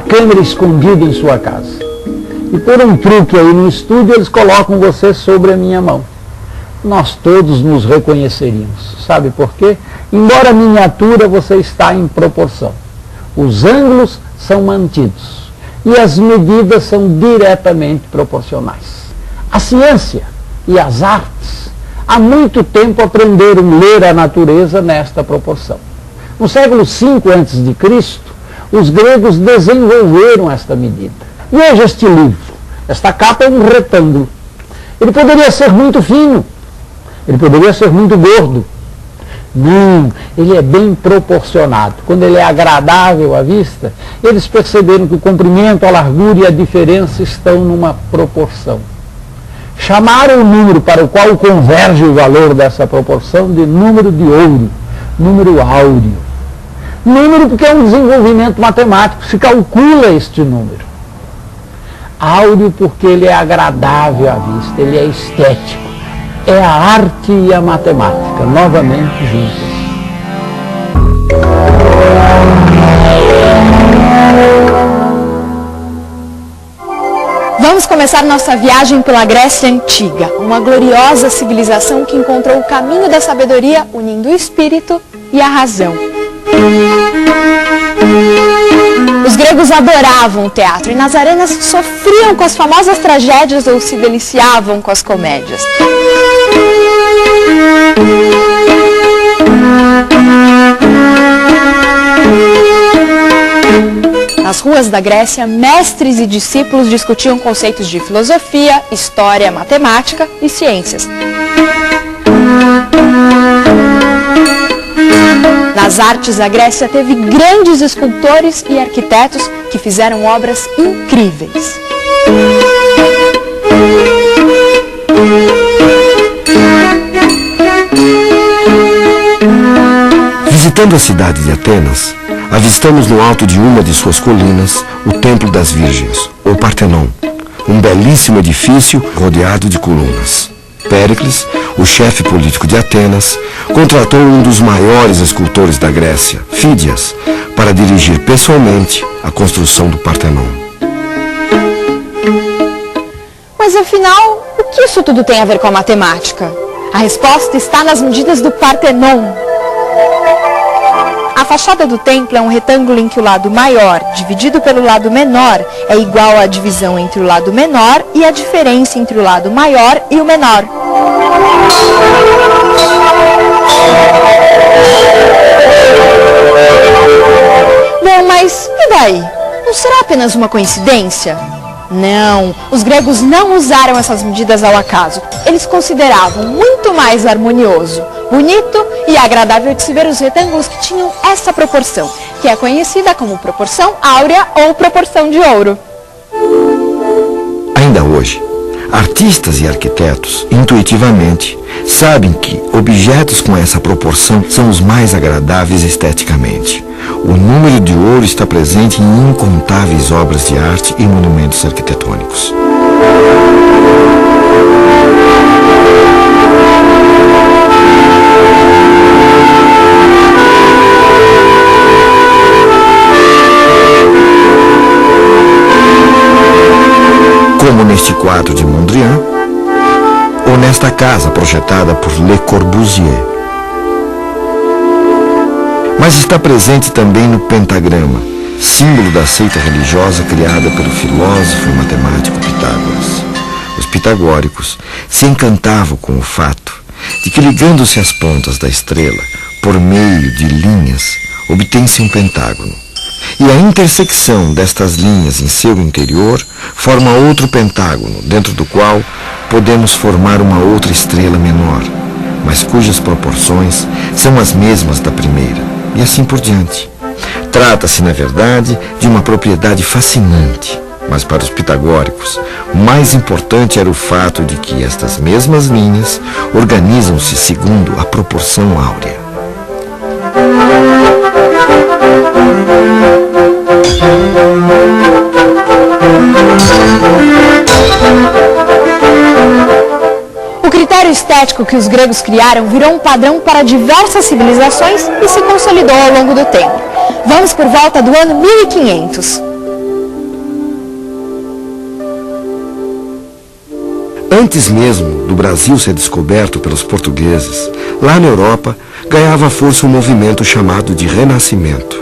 câmera escondida em sua casa. E por um truque aí no estúdio, eles colocam você sobre a minha mão. Nós todos nos reconheceríamos. Sabe por quê? Embora miniatura, você está em proporção. Os ângulos são mantidos e as medidas são diretamente proporcionais. A ciência e as artes há muito tempo aprenderam a ler a natureza nesta proporção. No século V a.C., os gregos desenvolveram esta medida. E hoje este livro, esta capa é um retângulo. Ele poderia ser muito fino, ele poderia ser muito gordo. Não, ele é bem proporcionado. Quando ele é agradável à vista, eles perceberam que o comprimento, a largura e a diferença estão numa proporção. Chamaram o número para o qual converge o valor dessa proporção de número de ouro, número áureo. Número porque é um desenvolvimento matemático, se calcula este número. Áureo porque ele é agradável à vista, ele é estético. É a arte e a matemática, novamente juntas. Vamos começar nossa viagem pela Grécia Antiga, uma gloriosa civilização que encontrou o caminho da sabedoria unindo o espírito e a razão. Os gregos adoravam o teatro e nas arenas sofriam com as famosas tragédias ou se deliciavam com as comédias. Nas ruas da Grécia, mestres e discípulos discutiam conceitos de filosofia, história, matemática e ciências. Nas artes, a Grécia teve grandes escultores e arquitetos que fizeram obras incríveis. Visitando a cidade de Atenas, avistamos no alto de uma de suas colinas o Templo das Virgens, ou Partenon, um belíssimo edifício rodeado de colunas. Péricles, o chefe político de Atenas, contratou um dos maiores escultores da Grécia, Fídias, para dirigir pessoalmente a construção do Partenon. Mas afinal, o que isso tudo tem a ver com a matemática? A resposta está nas medidas do Partenon. A fachada do templo é um retângulo em que o lado maior, dividido pelo lado menor, é igual à divisão entre o lado menor e a diferença entre o lado maior e o menor. Bom, mas e daí? Não será apenas uma coincidência? Não, os gregos não usaram essas medidas ao acaso. Eles consideravam muito mais harmonioso, bonito e agradável de se ver os retângulos que tinham essa proporção, que é conhecida como proporção áurea ou proporção de ouro. Ainda hoje, artistas e arquitetos, intuitivamente, sabem que objetos com essa proporção são os mais agradáveis esteticamente. O número de ouro está presente em incontáveis obras de arte e monumentos arquitetônicos. Como neste quadro de Mondrian, ou nesta casa projetada por Le Corbusier. Mas está presente também no pentagrama, símbolo da seita religiosa criada pelo filósofo e matemático Pitágoras. Os pitagóricos se encantavam com o fato de que, ligando-se às pontas da estrela por meio de linhas, obtém-se um pentágono. E a intersecção destas linhas em seu interior forma outro pentágono, dentro do qual podemos formar uma outra estrela menor, mas cujas proporções são as mesmas da primeira, e assim por diante. Trata-se, na verdade, de uma propriedade fascinante, mas para os pitagóricos, o mais importante era o fato de que estas mesmas linhas organizam-se segundo a proporção áurea. O critério estético que os gregos criaram virou um padrão para diversas civilizações e se consolidou ao longo do tempo. Vamos por volta do ano 1500. antes mesmo do Brasil ser descoberto pelos portugueses, lá na Europa ganhava força um movimento chamado de Renascimento,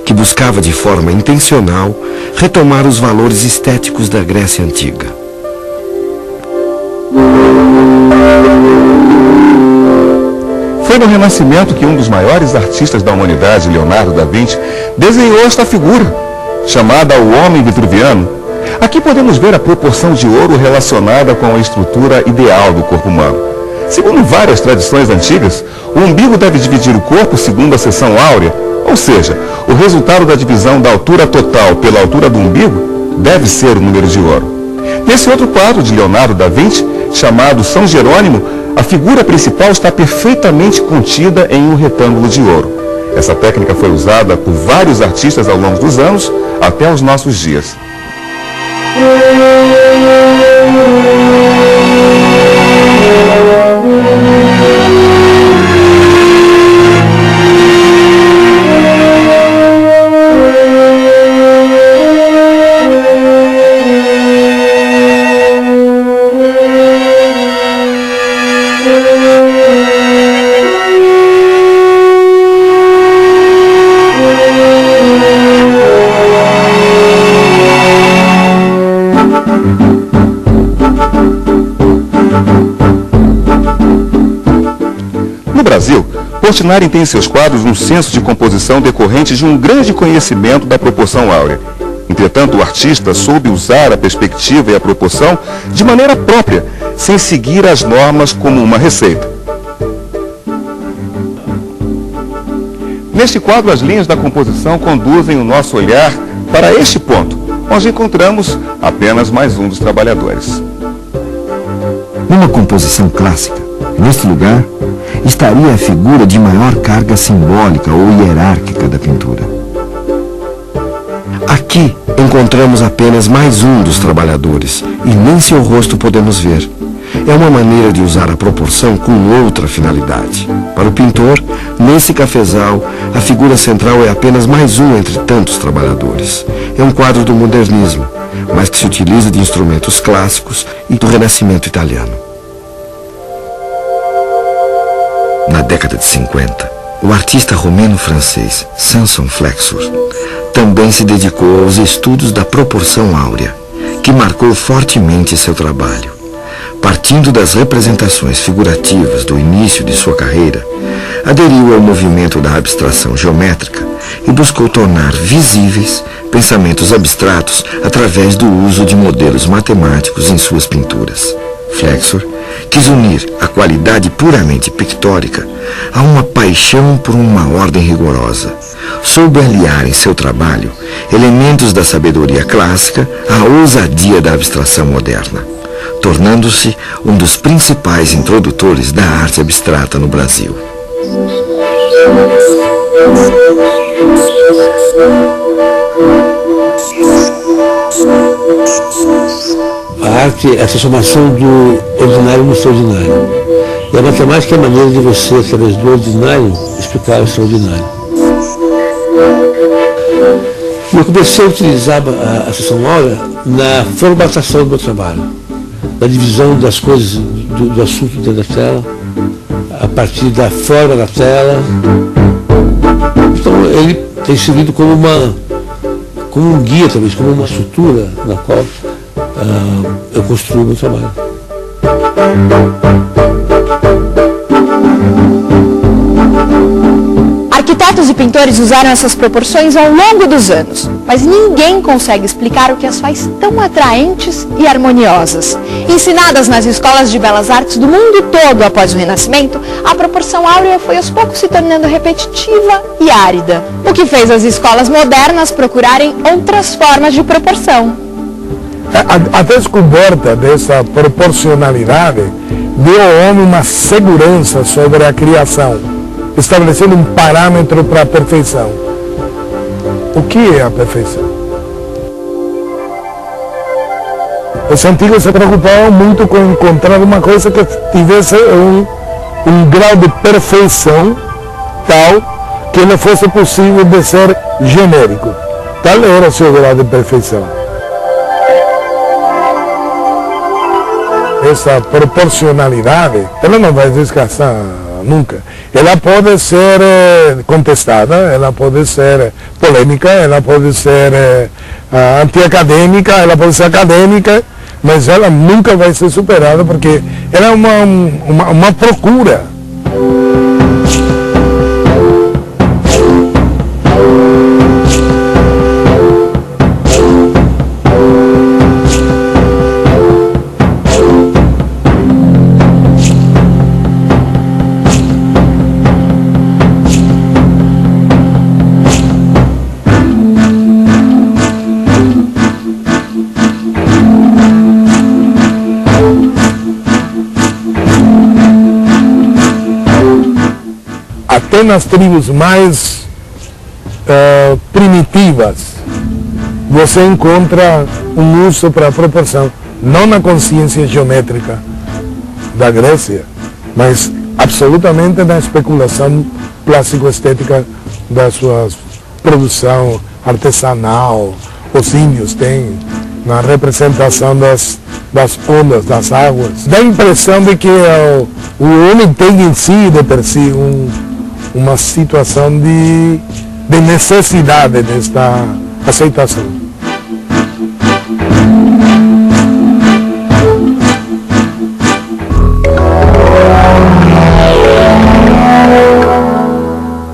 que buscava de forma intencional retomar os valores estéticos da Grécia Antiga. Foi no Renascimento que um dos maiores artistas da humanidade, Leonardo da Vinci, desenhou esta figura, chamada o Homem Vitruviano. Aqui podemos ver a proporção de ouro relacionada com a estrutura ideal do corpo humano. Segundo várias tradições antigas, o umbigo deve dividir o corpo segundo a seção áurea, ou seja, o resultado da divisão da altura total pela altura do umbigo deve ser o número de ouro. Nesse outro quadro de Leonardo da Vinci, chamado São Jerônimo, a figura principal está perfeitamente contida em um retângulo de ouro. Essa técnica foi usada por vários artistas ao longo dos anos, até os nossos dias. No Brasil, Portinari tem em seus quadros um senso de composição decorrente de um grande conhecimento da proporção áurea. Entretanto, o artista soube usar a perspectiva e a proporção de maneira própria, sem seguir as normas como uma receita. Neste quadro, as linhas da composição conduzem o nosso olhar para este ponto, onde encontramos apenas mais um dos trabalhadores. Numa composição clássica, neste lugar, estaria a figura de maior carga simbólica ou hierárquica da pintura. Aqui encontramos apenas mais um dos trabalhadores e nem seu rosto podemos ver. É uma maneira de usar a proporção com outra finalidade. Para o pintor, nesse cafezal, a figura central é apenas mais um entre tantos trabalhadores. É um quadro do modernismo, mas que se utiliza de instrumentos clássicos e do Renascimento italiano. Na década de 50, o artista romeno-francês Samson Flexor também se dedicou aos estudos da proporção áurea, que marcou fortemente seu trabalho. Partindo das representações figurativas do início de sua carreira, aderiu ao movimento da abstração geométrica e buscou tornar visíveis pensamentos abstratos através do uso de modelos matemáticos em suas pinturas. Flexor quis unir a qualidade puramente pictórica a uma paixão por uma ordem rigorosa. Soube aliar em seu trabalho elementos da sabedoria clássica à ousadia da abstração moderna, tornando-se um dos principais introdutores da arte abstrata no Brasil. A arte é a transformação do ordinário no extraordinário. E a matemática é a maneira de você, através do ordinário, explicar o extraordinário. E eu comecei a utilizar a seção áurea na formatação do meu trabalho, na divisão das coisas do assunto dentro da tela, a partir da forma da tela. Então ele tem servido como um guia, talvez, como uma estrutura na qual eu construo o meu trabalho. Arquitetos e pintores usaram essas proporções ao longo dos anos, mas ninguém consegue explicar o que as faz tão atraentes e harmoniosas. Ensinadas nas escolas de belas artes do mundo todo após o Renascimento, a proporção áurea foi aos poucos se tornando repetitiva e árida, o que fez as escolas modernas procurarem outras formas de proporção. A descoberta dessa proporcionalidade deu ao homem uma segurança sobre a criação, estabelecendo um parâmetro para a perfeição. O que é a perfeição? Os antigos se preocupavam muito com encontrar uma coisa que tivesse um grau de perfeição tal que não fosse possível de ser genérico. Tal era o seu grau de perfeição. essa proporcionalidade, ela não vai descansar nunca. Ela pode ser contestada, ela pode ser polêmica, ela pode ser antiacadêmica, ela pode ser acadêmica, mas ela nunca vai ser superada porque ela é uma procura. Até nas tribos mais primitivas, você encontra um uso para a proporção, não na consciência geométrica da Grécia, mas absolutamente na especulação plástico-estética da sua produção artesanal. Os índios têm na representação das ondas, das águas. Dá a impressão de que o homem tem em si, de per si, uma situação de necessidade desta aceitação.